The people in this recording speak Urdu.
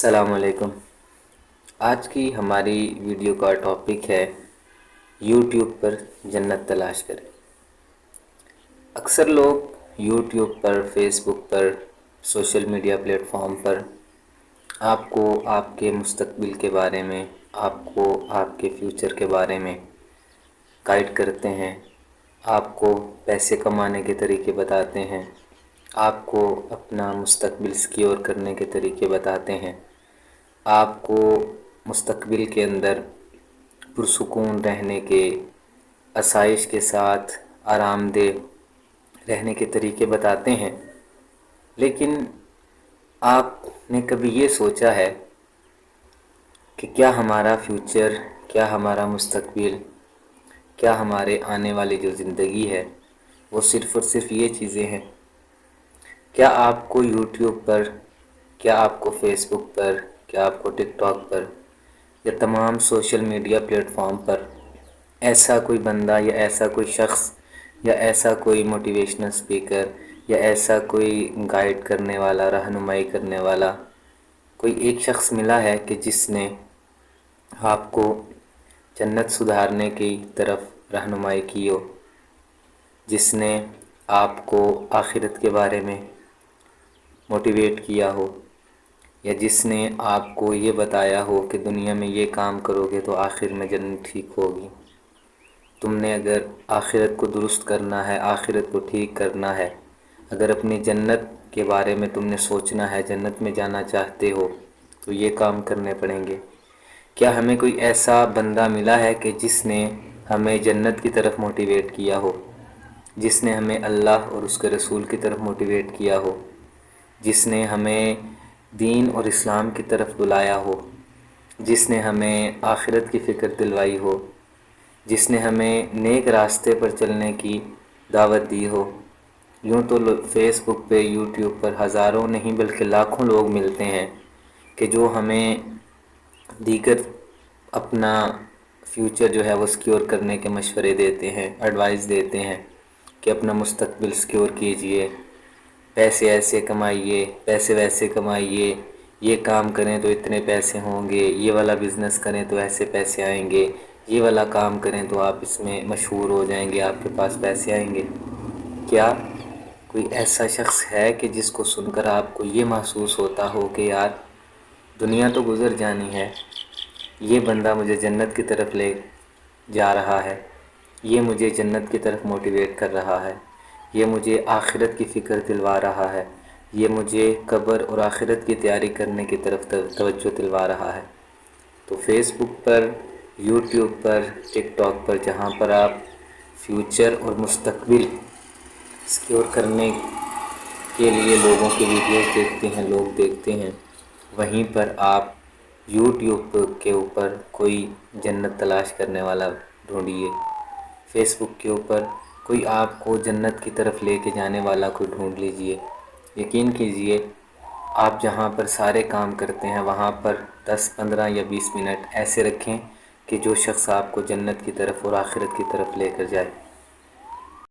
السلام علیکم۔ آج کی ہماری ویڈیو کا ٹاپک ہے یوٹیوب پر جنت تلاش کریں۔ اکثر لوگ یوٹیوب پر، فیس بک پر، سوشل میڈیا پلیٹ فارم پر آپ کو آپ کے مستقبل کے بارے میں، آپ کو آپ کے فیوچر کے بارے میں گائیڈ کرتے ہیں، آپ کو پیسے کمانے کے طریقے بتاتے ہیں، آپ کو اپنا مستقبل سیکیور کرنے کے طریقے بتاتے ہیں، آپ کو مستقبل کے اندر پرسکون رہنے کے، آسائش کے ساتھ آرام دہ رہنے کے طریقے بتاتے ہیں۔ لیکن آپ نے کبھی یہ سوچا ہے کہ کیا ہمارا فیوچر، کیا ہمارا مستقبل، کیا ہمارے آنے والی جو زندگی ہے وہ صرف اور صرف یہ چیزیں ہیں؟ کیا آپ کو یوٹیوب پر، کیا آپ کو فیس بک پر، کیا آپ کو ٹک ٹاک پر یا تمام سوشل میڈیا پلیٹ فارم پر ایسا کوئی بندہ یا ایسا کوئی شخص یا ایسا کوئی موٹیویشنل اسپیکر یا ایسا کوئی گائیڈ کرنے والا، رہنمائی کرنے والا کوئی ایک شخص ملا ہے کہ جس نے آپ کو جنت سدھارنے کی طرف رہنمائی کی ہو، جس نے آپ کو آخرت کے بارے میں موٹیویٹ کیا ہو، یا جس نے آپ کو یہ بتایا ہو کہ دنیا میں یہ کام کرو گے تو آخر میں جنت ٹھیک ہوگی؟ تم نے اگر آخرت کو درست کرنا ہے، آخرت کو ٹھیک کرنا ہے، اگر اپنی جنت کے بارے میں تم نے سوچنا ہے، جنت میں جانا چاہتے ہو تو یہ کام کرنے پڑیں گے۔ کیا ہمیں کوئی ایسا بندہ ملا ہے کہ جس نے ہمیں جنت کی طرف موٹیویٹ کیا ہو، جس نے ہمیں اللہ اور اس کے رسول کی طرف موٹیویٹ کیا ہو، جس نے ہمیں دین اور اسلام کی طرف بلایا ہو، جس نے ہمیں آخرت کی فکر دلوائی ہو، جس نے ہمیں نیک راستے پر چلنے کی دعوت دی ہو؟ یوں تو فیس بک پہ، یوٹیوب پر ہزاروں نہیں بلکہ لاکھوں لوگ ملتے ہیں کہ جو ہمیں دیگر اپنا فیوچر جو ہے وہ سیکیور کرنے کے مشورے دیتے ہیں، ایڈوائز دیتے ہیں کہ اپنا مستقبل سیکیور کیجئے، پیسے ایسے کمائیے، پیسے ویسے کمائیے، یہ کام کریں تو اتنے پیسے ہوں گے، یہ والا بزنس کریں تو ایسے پیسے آئیں گے، یہ والا کام کریں تو آپ اس میں مشہور ہو جائیں گے، آپ کے پاس پیسے آئیں گے۔ کیا کوئی ایسا شخص ہے کہ جس کو سن کر آپ کو یہ محسوس ہوتا ہو کہ یار دنیا تو گزر جانی ہے، یہ بندہ مجھے جنت کی طرف لے جا رہا ہے، یہ مجھے جنت کی طرف موٹیویٹ کر رہا ہے، یہ مجھے آخرت کی فکر دلوا رہا ہے، یہ مجھے قبر اور آخرت کی تیاری کرنے کی طرف توجہ دلوا رہا ہے؟ تو فیس بک پر، یوٹیوب پر، ٹک ٹاک پر، جہاں پر آپ فیوچر اور مستقبل سیکیور کرنے کے لیے لوگوں کی ویڈیوز دیکھتے ہیں، لوگ دیکھتے ہیں، وہیں پر آپ یوٹیوب کے اوپر کوئی جنت تلاش کرنے والا ڈھونڈیے، فیس بک کے اوپر کوئی آپ کو جنت کی طرف لے کے جانے والا کوئی ڈھونڈ لیجئے۔ یقین کیجئے آپ جہاں پر سارے کام کرتے ہیں وہاں پر 10، 15 یا 20 منٹ ایسے رکھیں کہ جو شخص آپ کو جنت کی طرف اور آخرت کی طرف لے کر جائے۔